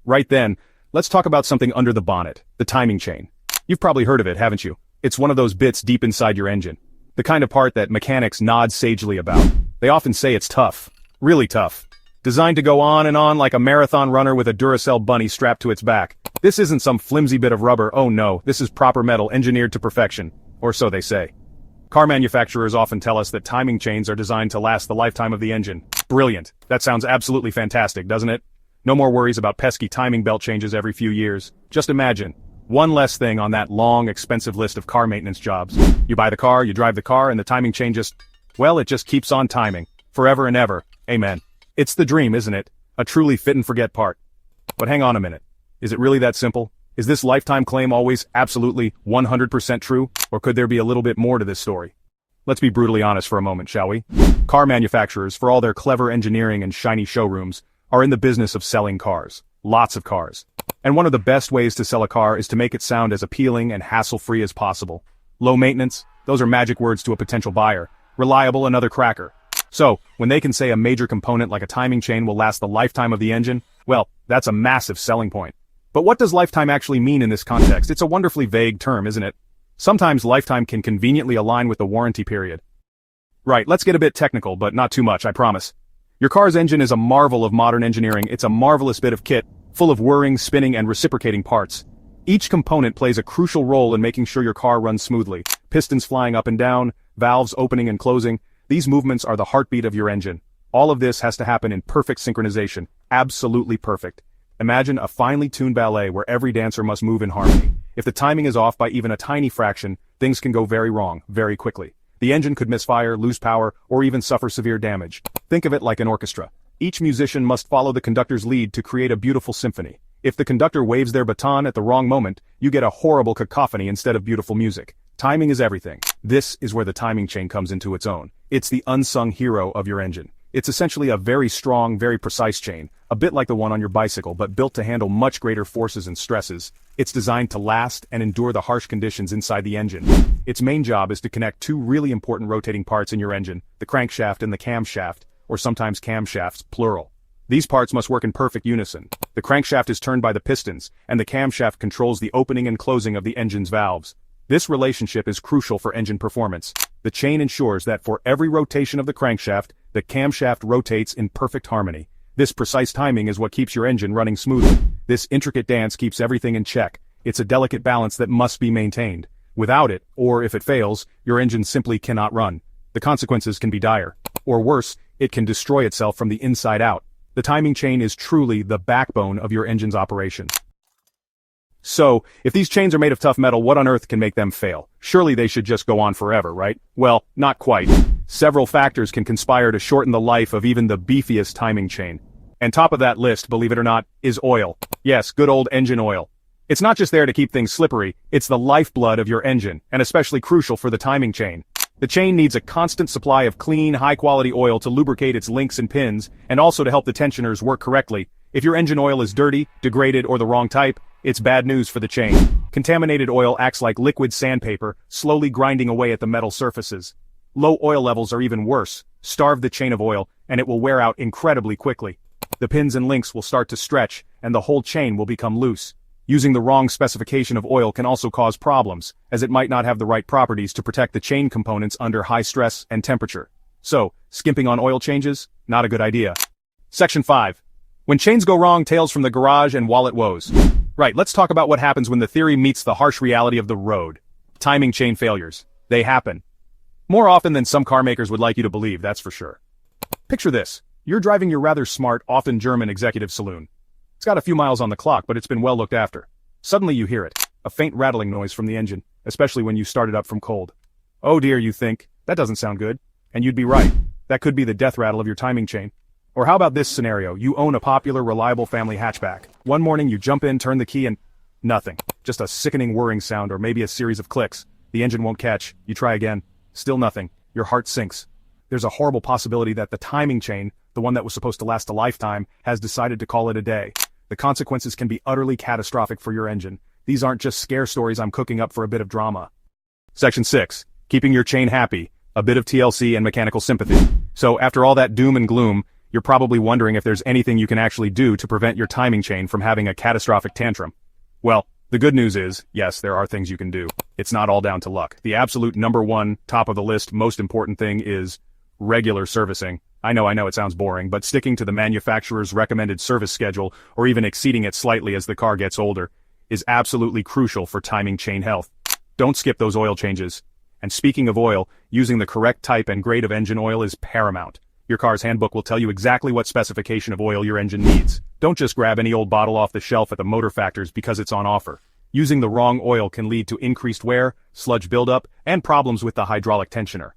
Right then, let's talk about something under the bonnet, the timing chain. You've probably heard of it, haven't you? It's one of those bits deep inside your engine. The kind of part that mechanics nod sagely about. They often say it's tough. Really tough. Designed to go on and on like a marathon runner with a Duracell bunny strapped to its back. This isn't some flimsy bit of rubber, oh no, this is proper metal engineered to perfection. Or so they say. Car manufacturers often tell us that timing chains are designed to last the lifetime of the engine. Brilliant. That sounds absolutely fantastic, doesn't it? No more worries about pesky timing belt changes every few years. Just imagine. One less thing on that long, expensive list of car maintenance jobs. You buy the car, you drive the car, and the timing chain it just keeps on timing. Forever and ever. Amen. It's the dream, isn't it? A truly fit and forget part. But hang on a minute. Is it really that simple? Is this lifetime claim always absolutely 100% true? Or could there be a little bit more to this story? Let's be brutally honest for a moment, shall we? Car manufacturers, for all their clever engineering and shiny showrooms, are in the business of selling cars. Lots of cars. And one of the best ways to sell a car is to make it sound as appealing and hassle-free as possible. Low maintenance, those are magic words to a potential buyer. Reliable, another cracker. So, when they can say a major component like a timing chain will last the lifetime of the engine, well, that's a massive selling point. But what does lifetime actually mean in this context? It's a wonderfully vague term, isn't it? Sometimes lifetime can conveniently align with the warranty period. Right, let's get a bit technical, but not too much, I promise. Your car's engine is a marvel of modern engineering. It's a marvelous bit of kit, full of whirring, spinning, and reciprocating parts. Each component plays a crucial role in making sure your car runs smoothly. Pistons flying up and down, valves opening and closing. These movements are the heartbeat of your engine. All of this has to happen in perfect synchronization. Absolutely perfect. Imagine a finely tuned ballet where every dancer must move in harmony. If the timing is off by even a tiny fraction, things can go very wrong, very quickly. The engine could misfire, lose power, or even suffer severe damage. Think of it like an orchestra. Each musician must follow the conductor's lead to create a beautiful symphony. If the conductor waves their baton at the wrong moment, you get a horrible cacophony instead of beautiful music. Timing is everything. This is where the timing chain comes into its own. It's the unsung hero of your engine. It's essentially a very strong, very precise chain, a bit like the one on your bicycle, but built to handle much greater forces and stresses. It's designed to last and endure the harsh conditions inside the engine. Its main job is to connect two really important rotating parts in your engine, the crankshaft and the camshaft, or sometimes camshafts, plural. These parts must work in perfect unison. The crankshaft is turned by the pistons, and the camshaft controls the opening and closing of the engine's valves. This relationship is crucial for engine performance. The chain ensures that for every rotation of the crankshaft, the camshaft rotates in perfect harmony. This precise timing is what keeps your engine running smoothly. This intricate dance keeps everything in check. It's a delicate balance that must be maintained. Without it, or if it fails, your engine simply cannot run. The consequences can be dire. Or worse, it can destroy itself from the inside out. The timing chain is truly the backbone of your engine's operation. So, if these chains are made of tough metal, what on earth can make them fail? Surely they should just go on forever, right? Well, not quite. Several factors can conspire to shorten the life of even the beefiest timing chain. And top of that list, believe it or not, is oil. Yes, good old engine oil. It's not just there to keep things slippery, it's the lifeblood of your engine, and especially crucial for the timing chain. The chain needs a constant supply of clean, high-quality oil to lubricate its links and pins, and also to help the tensioners work correctly. If your engine oil is dirty, degraded, or the wrong type, it's bad news for the chain. Contaminated oil acts like liquid sandpaper, slowly grinding away at the metal surfaces. Low oil levels are even worse. Starve the chain of oil, and it will wear out incredibly quickly. The pins and links will start to stretch, and the whole chain will become loose. Using the wrong specification of oil can also cause problems, as it might not have the right properties to protect the chain components under high stress and temperature. So, skimping on oil changes? Not a good idea. Section 5. When chains go wrong, tales from the garage and wallet woes. Right, let's talk about what happens when the theory meets the harsh reality of the road. Timing chain failures. They happen. More often than some car makers would like you to believe, that's for sure. Picture this. You're driving your rather smart, often German executive saloon. It's got a few miles on the clock, but it's been well looked after. Suddenly you hear it. A faint rattling noise from the engine, especially when you start it up from cold. Oh dear, you think. That doesn't sound good. And you'd be right. That could be the death rattle of your timing chain. Or how about this scenario? You own a popular, reliable family hatchback. One morning you jump in, turn the key, and nothing. Just a sickening whirring sound or maybe a series of clicks. The engine won't catch. You try again. Still nothing. Your heart sinks. There's a horrible possibility that the timing chain, the one that was supposed to last a lifetime, has decided to call it a day. The consequences can be utterly catastrophic for your engine. These aren't just scare stories I'm cooking up for a bit of drama. Section 6. Keeping your chain happy. A bit of TLC and mechanical sympathy. So after all that doom and gloom, You're probably wondering if there's anything you can actually do to prevent your timing chain from having a catastrophic tantrum. Well, the good news is, yes, there are things you can do. It's not all down to luck. The absolute number one, top of the list, most important thing is regular servicing. I know it sounds boring, but sticking to the manufacturer's recommended service schedule, or even exceeding it slightly as the car gets older, is absolutely crucial for timing chain health. Don't skip those oil changes. And speaking of oil, using the correct type and grade of engine oil is paramount. Your car's handbook will tell you exactly what specification of oil your engine needs. Don't just grab any old bottle off the shelf at the motor factors because it's on offer. Using the wrong oil can lead to increased wear, sludge buildup, and problems with the hydraulic tensioner.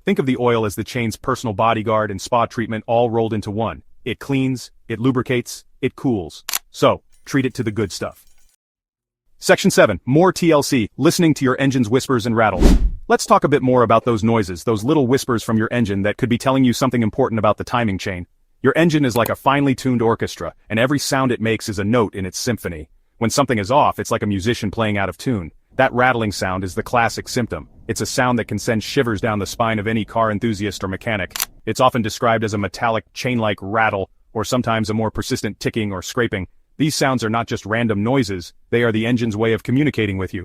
Think of the oil as the chain's personal bodyguard and spa treatment all rolled into one. It cleans, it lubricates, it cools. So, treat it to the good stuff. Section 7. More TLC, listening to your engine's whispers and rattles. Let's talk a bit more about those noises, those little whispers from your engine that could be telling you something important about the timing chain. Your engine is like a finely tuned orchestra, and every sound it makes is a note in its symphony. When something is off, it's like a musician playing out of tune. That rattling sound is the classic symptom. It's a sound that can send shivers down the spine of any car enthusiast or mechanic. It's often described as a metallic, chain-like rattle, or sometimes a more persistent ticking or scraping. These sounds are not just random noises, they are the engine's way of communicating with you.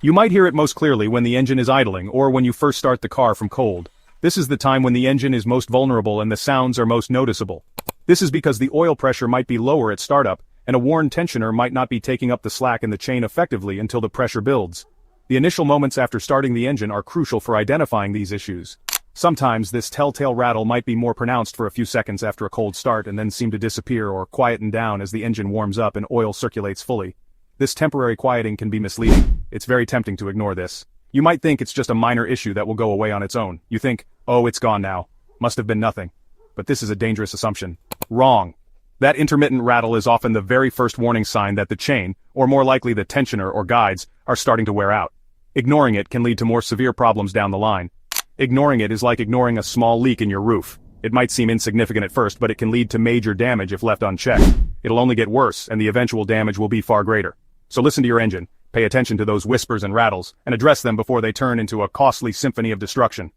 You might hear it most clearly when the engine is idling or when you first start the car from cold. This is the time when the engine is most vulnerable and the sounds are most noticeable. This is because the oil pressure might be lower at startup, and a worn tensioner might not be taking up the slack in the chain effectively until the pressure builds. The initial moments after starting the engine are crucial for identifying these issues. Sometimes this telltale rattle might be more pronounced for a few seconds after a cold start and then seem to disappear or quieten down as the engine warms up and oil circulates fully. This temporary quieting can be misleading. It's very tempting to ignore this. You might think it's just a minor issue that will go away on its own. You think, oh, it's gone now. Must have been nothing. But this is a dangerous assumption. Wrong. That intermittent rattle is often the very first warning sign that the chain, or more likely the tensioner or guides, are starting to wear out. Ignoring it can lead to more severe problems down the line. Ignoring it is like ignoring a small leak in your roof. It might seem insignificant at first, but it can lead to major damage if left unchecked. It'll only get worse, and the eventual damage will be far greater. So listen to your engine, pay attention to those whispers and rattles, and address them before they turn into a costly symphony of destruction.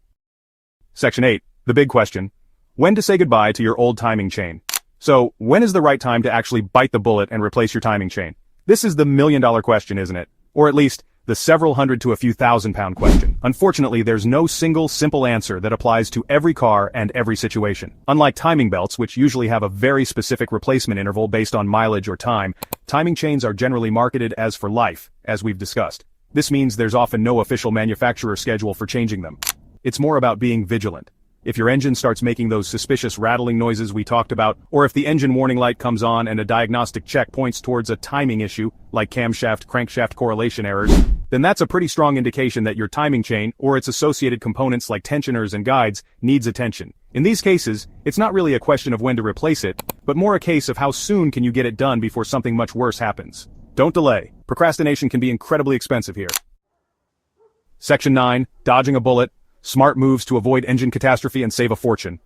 Section 8. The big question. When to say goodbye to your old timing chain. So, when is the right time to actually bite the bullet and replace your timing chain? This is the million-dollar question, isn't it? Or at least, the several hundred to a few thousand-pound question. Unfortunately, there's no single simple answer that applies to every car and every situation. Unlike timing belts, which usually have a very specific replacement interval based on mileage or time, timing chains are generally marketed as for life, as we've discussed. This means there's often no official manufacturer schedule for changing them. It's more about being vigilant. If your engine starts making those suspicious rattling noises we talked about, or if the engine warning light comes on and a diagnostic check points towards a timing issue, like camshaft-crankshaft correlation errors, then that's a pretty strong indication that your timing chain, or its associated components like tensioners and guides, needs attention. In these cases, it's not really a question of when to replace it, but more a case of how soon can you get it done before something much worse happens. Don't delay. Procrastination can be incredibly expensive here. Section 9. Dodging a bullet. Smart moves to avoid engine catastrophe and save a fortune.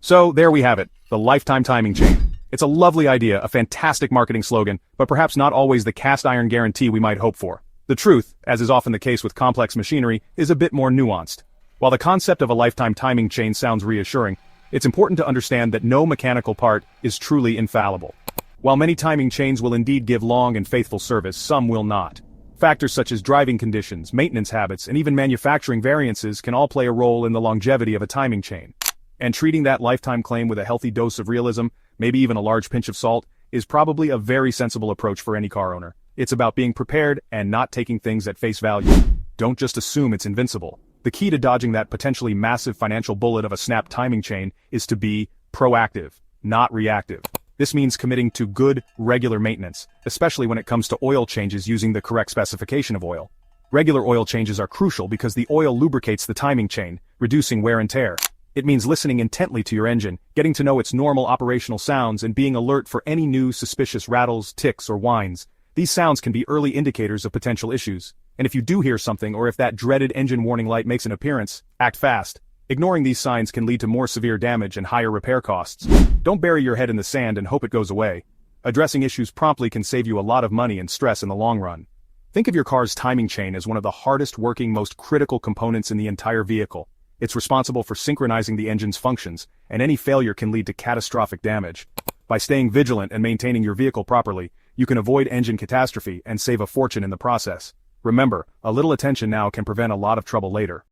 So, there we have it, the lifetime timing chain. It's a lovely idea, a fantastic marketing slogan, but perhaps not always the cast iron guarantee we might hope for. The truth, as is often the case with complex machinery, is a bit more nuanced. While the concept of a lifetime timing chain sounds reassuring, it's important to understand that no mechanical part is truly infallible. While many timing chains will indeed give long and faithful service, some will not. Factors such as driving conditions, maintenance habits, and even manufacturing variances can all play a role in the longevity of a timing chain. And treating that lifetime claim with a healthy dose of realism, maybe even a large pinch of salt, is probably a very sensible approach for any car owner. It's about being prepared and not taking things at face value. Don't just assume it's invincible. The key to dodging that potentially massive financial bullet of a snapped timing chain is to be proactive, not reactive. This means committing to good, regular maintenance, especially when it comes to oil changes using the correct specification of oil. Regular oil changes are crucial because the oil lubricates the timing chain, reducing wear and tear. It means listening intently to your engine, getting to know its normal operational sounds and being alert for any new suspicious rattles, ticks, or whines. These sounds can be early indicators of potential issues. And if you do hear something or if that dreaded engine warning light makes an appearance, act fast. Ignoring these signs can lead to more severe damage and higher repair costs. Don't bury your head in the sand and hope it goes away. Addressing issues promptly can save you a lot of money and stress in the long run. Think of your car's timing chain as one of the hardest working, most critical components in the entire vehicle. It's responsible for synchronizing the engine's functions, and any failure can lead to catastrophic damage. By staying vigilant and maintaining your vehicle properly, you can avoid engine catastrophe and save a fortune in the process. Remember, a little attention now can prevent a lot of trouble later.